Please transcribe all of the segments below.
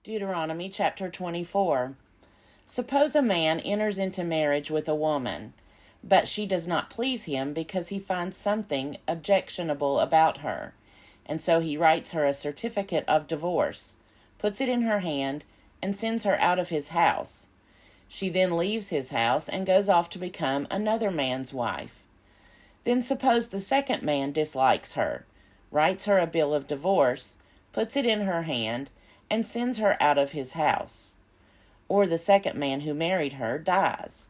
Deuteronomy chapter 24. Suppose a man enters into marriage with a woman, but she does not please him because he finds something objectionable about her, and so he writes her a certificate of divorce, puts it in her hand, and sends her out of his house. She then leaves his house and goes off to become another man's wife. Then suppose the second man dislikes her, writes her a bill of divorce, puts it in her hand, and sends her out of his house. Or the second man who married her dies.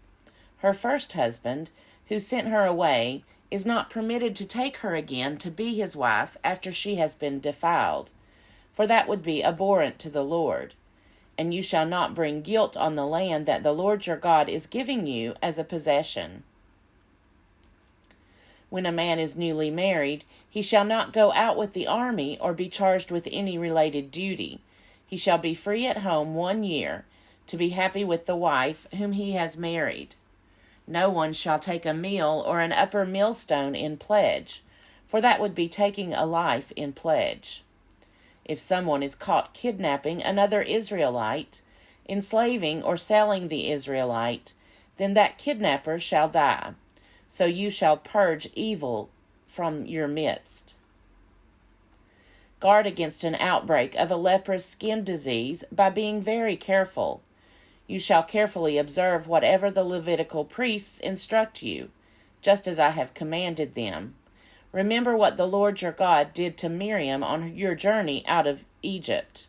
Her first husband, who sent her away, is not permitted to take her again to be his wife after she has been defiled, for that would be abhorrent to the Lord. And you shall not bring guilt on the land that the Lord your God is giving you as a possession. When a man is newly married, he shall not go out with the army or be charged with any related duty. He shall be free at home 1 year, to be happy with the wife whom he has married. No one shall take a meal or an upper millstone in pledge, for that would be taking a life in pledge. If someone is caught kidnapping another Israelite, enslaving or selling the Israelite, then that kidnapper shall die. So you shall purge evil from your midst. Guard against an outbreak of a leprous skin disease by being very careful. You shall carefully observe whatever the Levitical priests instruct you, just as I have commanded them. Remember what the Lord your God did to Miriam on your journey out of Egypt.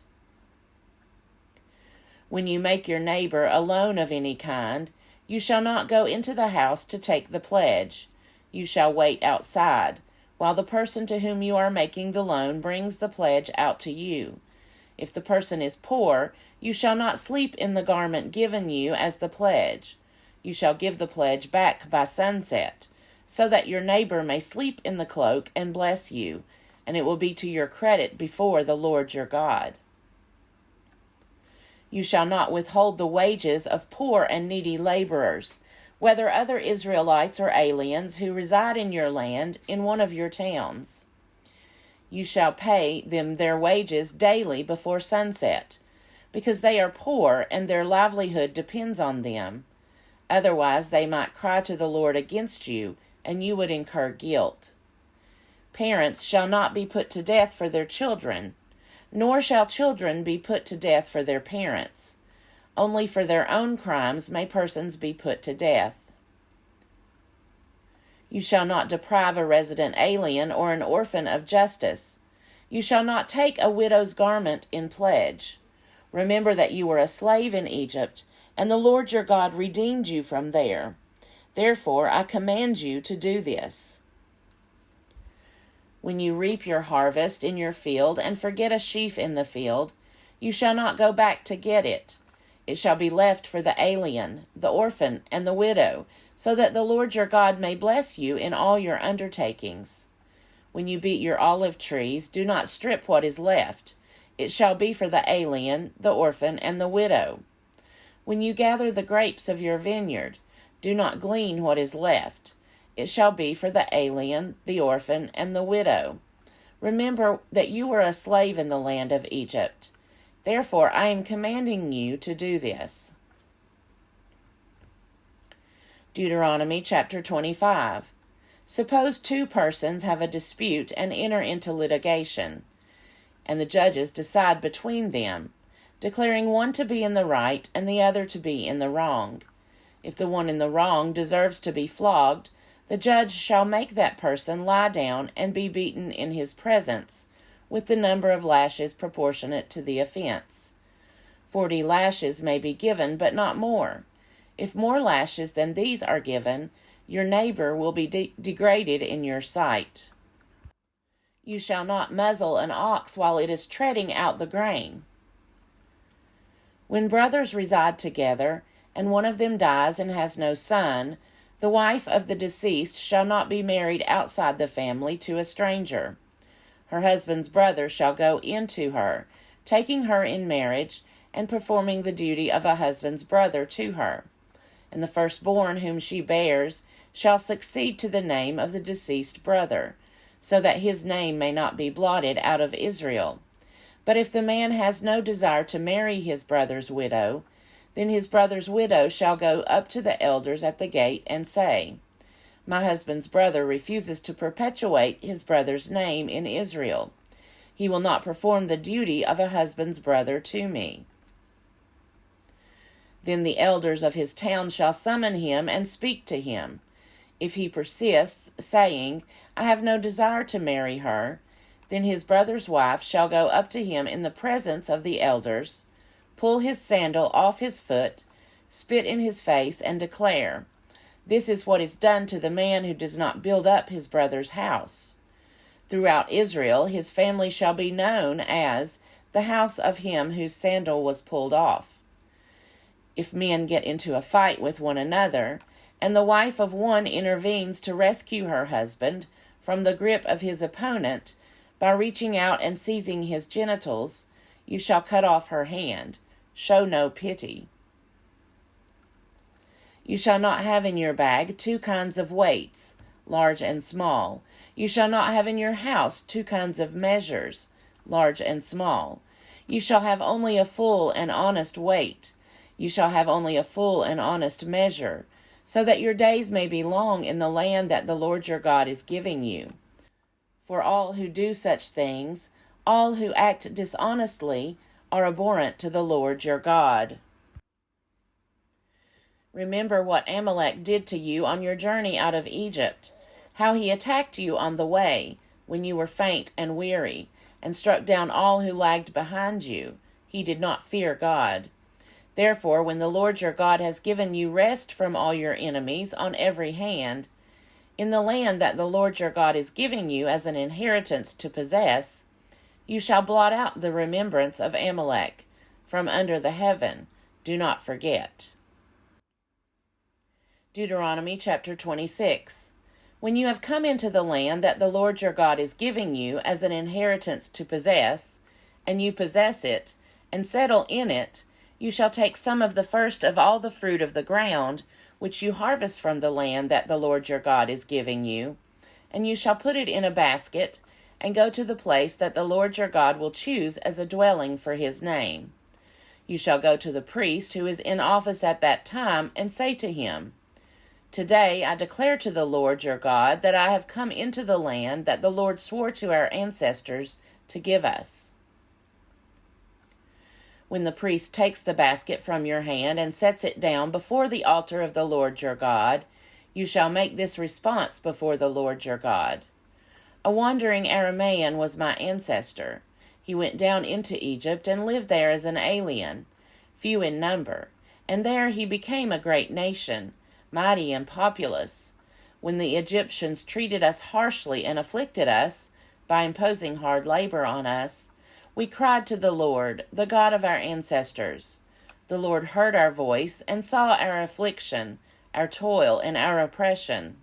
When you make your neighbor a loan of any kind, you shall not go into the house to take the pledge. You shall wait outside, while the person to whom you are making the loan brings the pledge out to you. If the person is poor, you shall not sleep in the garment given you as the pledge. You shall give the pledge back by sunset, so that your neighbor may sleep in the cloak and bless you, and it will be to your credit before the Lord your God. You shall not withhold the wages of poor and needy laborers, whether other Israelites or aliens who reside in your land in one of your towns. You shall pay them their wages daily before sunset, because they are poor and their livelihood depends on them. Otherwise they might cry to the Lord against you, and you would incur guilt. Parents shall not be put to death for their children, nor shall children be put to death for their parents. Only for their own crimes may persons be put to death. You shall not deprive a resident alien or an orphan of justice. You shall not take a widow's garment in pledge. Remember that you were a slave in Egypt, and the Lord your God redeemed you from there. Therefore I command you to do this. When you reap your harvest in your field and forget a sheaf in the field, you shall not go back to get it. It shall be left for the alien, the orphan, and the widow, so that the Lord your God may bless you in all your undertakings. When you beat your olive trees, do not strip what is left. It shall be for the alien, the orphan, and the widow. When you gather the grapes of your vineyard, do not glean what is left. It shall be for the alien, the orphan, and the widow. Remember that you were a slave in the land of Egypt. Therefore I am commanding you to do this. Deuteronomy chapter 25. Suppose 2 persons have a dispute and enter into litigation, and the judges decide between them, declaring one to be in the right and the other to be in the wrong. If the one in the wrong deserves to be flogged, the judge shall make that person lie down and be beaten in his presence, with the number of lashes proportionate to the offense. 40 lashes may be given, but not more. If more lashes than these are given, your neighbor will be degraded in your sight. You shall not muzzle an ox while it is treading out the grain. When brothers reside together, and one of them dies and has no son, the wife of the deceased shall not be married outside the family to a stranger. Her husband's brother shall go into her, taking her in marriage, and performing the duty of a husband's brother to her. And the firstborn whom she bears shall succeed to the name of the deceased brother, so that his name may not be blotted out of Israel. But if the man has no desire to marry his brother's widow, then his brother's widow shall go up to the elders at the gate and say, My husband's brother refuses to perpetuate his brother's name in Israel. He will not perform the duty of a husband's brother to me. Then the elders of his town shall summon him and speak to him. If he persists, saying, I have no desire to marry her, then his brother's wife shall go up to him in the presence of the elders, pull his sandal off his foot, spit in his face, and declare, This is what is done to the man who does not build up his brother's house. Throughout Israel his family shall be known as the house of him whose sandal was pulled off. If men get into a fight with one another, and the wife of one intervenes to rescue her husband from the grip of his opponent by reaching out and seizing his genitals, you shall cut off her hand. Show no pity. You shall not have in your bag 2 kinds of weights, large and small. You shall not have in your house 2 kinds of measures, large and small. You shall have only a full and honest weight. You shall have only a full and honest measure, so that your days may be long in the land that the Lord your God is giving you. For all who do such things, all who act dishonestly, are abhorrent to the Lord your God. Remember what Amalek did to you on your journey out of Egypt, how he attacked you on the way, when you were faint and weary, and struck down all who lagged behind you. He did not fear God. Therefore, when the Lord your God has given you rest from all your enemies on every hand, in the land that the Lord your God is giving you as an inheritance to possess, you shall blot out the remembrance of Amalek from under the heaven. Do not forget. Deuteronomy chapter 26. When you have come into the land that the Lord your God is giving you as an inheritance to possess, and you possess it, and settle in it, you shall take some of the first of all the fruit of the ground, which you harvest from the land that the Lord your God is giving you, and you shall put it in a basket, and go to the place that the Lord your God will choose as a dwelling for his name. You shall go to the priest who is in office at that time, and say to him, Today I declare to the Lord your God that I have come into the land that the Lord swore to our ancestors to give us. When the priest takes the basket from your hand and sets it down before the altar of the Lord your God, you shall make this response before the Lord your God. A wandering Aramaean was my ancestor. He went down into Egypt and lived there as an alien, few in number, and there he became a great nation, mighty and populous. When the Egyptians treated us harshly and afflicted us by imposing hard labor on us, we cried to the Lord, the God of our ancestors. The Lord heard our voice and saw our affliction, our toil, and our oppression.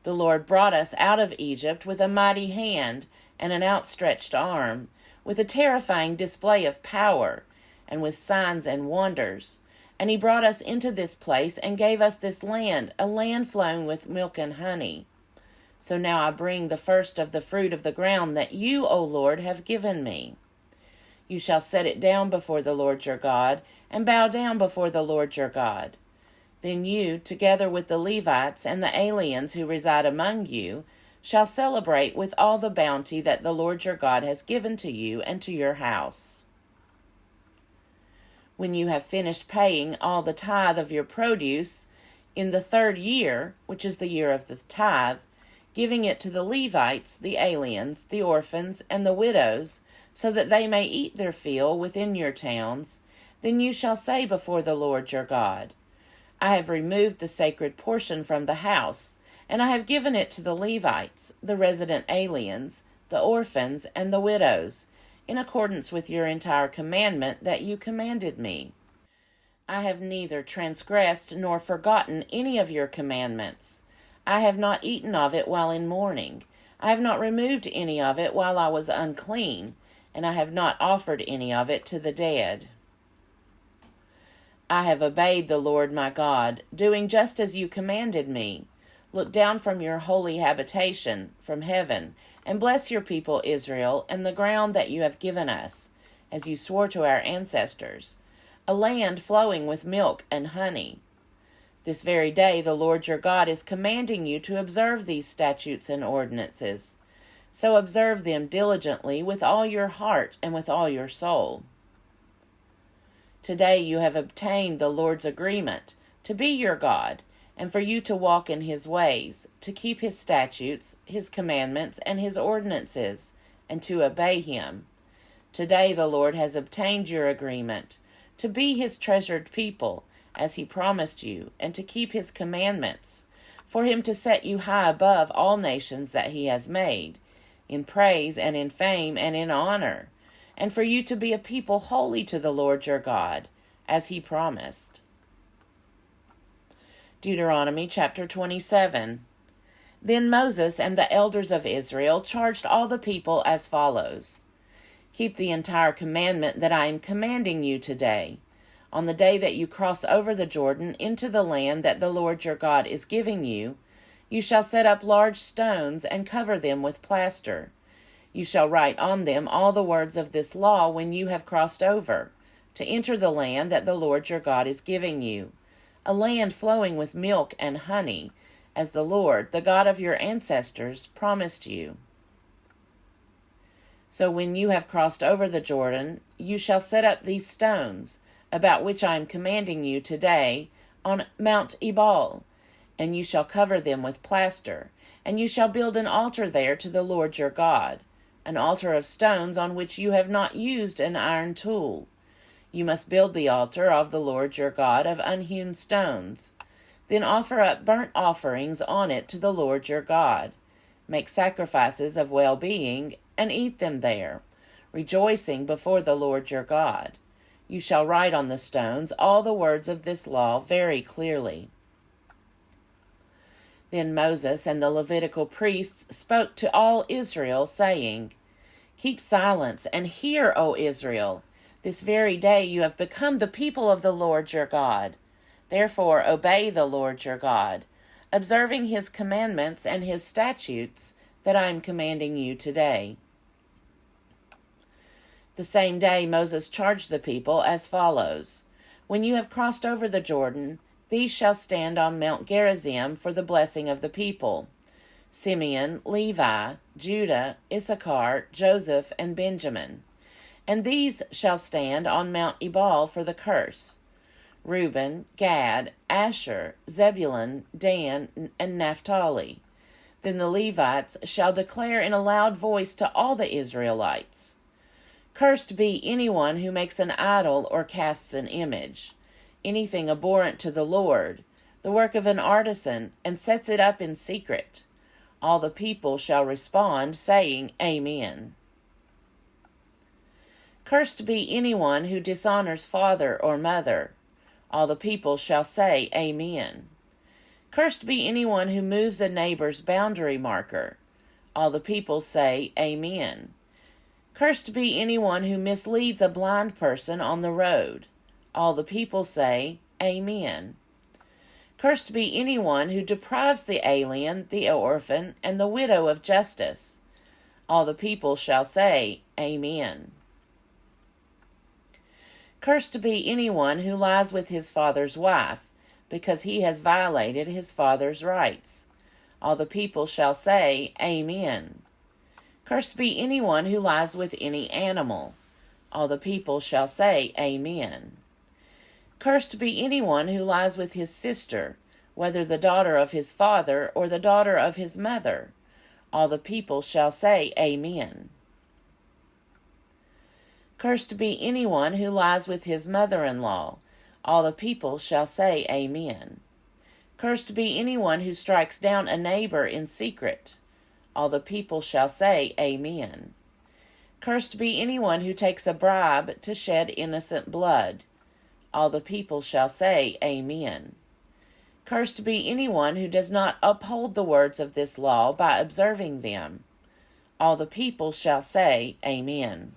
The Lord brought us out of Egypt with a mighty hand and an outstretched arm, with a terrifying display of power, and with signs and wonders. And he brought us into this place and gave us this land, a land flowing with milk and honey. So now I bring the first of the fruit of the ground that you, O Lord, have given me. You shall set it down before the Lord your God, and bow down before the Lord your God. Then you, together with the Levites and the aliens who reside among you, shall celebrate with all the bounty that the Lord your God has given to you and to your house. When you have finished paying all the tithe of your produce, in the 3rd year, which is the year of the tithe, giving it to the Levites, the aliens, the orphans, and the widows, so that they may eat their fill within your towns, then you shall say before the Lord your God, I have removed the sacred portion from the house, and I have given it to the Levites, the resident aliens, the orphans, and the widows, in accordance with your entire commandment that you commanded me. I have neither transgressed nor forgotten any of your commandments. I have not eaten of it while in mourning. I have not removed any of it while I was unclean, and I have not offered any of it to the dead. I have obeyed the Lord my God, doing just as you commanded me. Look down from your holy habitation, from heaven, and bless your people Israel and the ground that you have given us, as you swore to our ancestors, a land flowing with milk and honey. This very day the Lord your God is commanding you to observe these statutes and ordinances. So observe them diligently with all your heart and with all your soul. Today you have obtained the Lord's agreement to be your God, and for you to walk in his ways, to keep his statutes, his commandments, and his ordinances, and to obey him. Today the Lord has obtained your agreement to be his treasured people, as he promised you, and to keep his commandments, for him to set you high above all nations that he has made, in praise and in fame and in honor, and for you to be a people holy to the Lord your God, as he promised. Deuteronomy chapter 27. Then Moses and the elders of Israel charged all the people as follows. Keep the entire commandment that I am commanding you today. On the day that you cross over the Jordan into the land that the Lord your God is giving you, you shall set up large stones and cover them with plaster. You shall write on them all the words of this law when you have crossed over, to enter the land that the Lord your God is giving you, a land flowing with milk and honey, as the Lord, the God of your ancestors, promised you. So when you have crossed over the Jordan, you shall set up these stones, about which I am commanding you today, on Mount Ebal, and you shall cover them with plaster, and you shall build an altar there to the Lord your God, an altar of stones on which you have not used an iron tool. You must build the altar of the Lord your God of unhewn stones. Then offer up burnt offerings on it to the Lord your God. Make sacrifices of well-being, and eat them there, rejoicing before the Lord your God. You shall write on the stones all the words of this law very clearly. Then Moses and the Levitical priests spoke to all Israel, saying, Keep silence and hear, O Israel. This very day you have become the people of the Lord your God. Therefore obey the Lord your God, observing his commandments and his statutes that I am commanding you today. The same day Moses charged the people as follows. When you have crossed over the Jordan, these shall stand on Mount Gerizim for the blessing of the people: Simeon, Levi, Judah, Issachar, Joseph, and Benjamin. And these shall stand on Mount Ebal for the curse: Reuben, Gad, Asher, Zebulun, Dan, and Naphtali. Then the Levites shall declare in a loud voice to all the Israelites, Cursed be anyone who makes an idol or casts an image, anything abhorrent to the Lord, the work of an artisan, and sets it up in secret. All the people shall respond, saying, Amen. Cursed be anyone who dishonors father or mother. All the people shall say, Amen. Cursed be anyone who moves a neighbor's boundary marker. All the people say, Amen. Cursed be anyone who misleads a blind person on the road. All the people say, Amen. Cursed be anyone who deprives the alien, the orphan, and the widow of justice. All the people shall say, Amen. Cursed be anyone who lies with his father's wife, because he has violated his father's rights. All the people shall say, Amen. Cursed be anyone who lies with any animal. All the people shall say, Amen. Cursed be anyone who lies with his sister, whether the daughter of his father or the daughter of his mother. All the people shall say, Amen. Cursed be anyone who lies with his mother-in-law. All the people shall say, Amen. Cursed be anyone who strikes down a neighbor in secret. All the people shall say, Amen. Cursed be anyone who takes a bribe to shed innocent blood. All the people shall say, Amen. Cursed be anyone who does not uphold the words of this law by observing them. All the people shall say, Amen.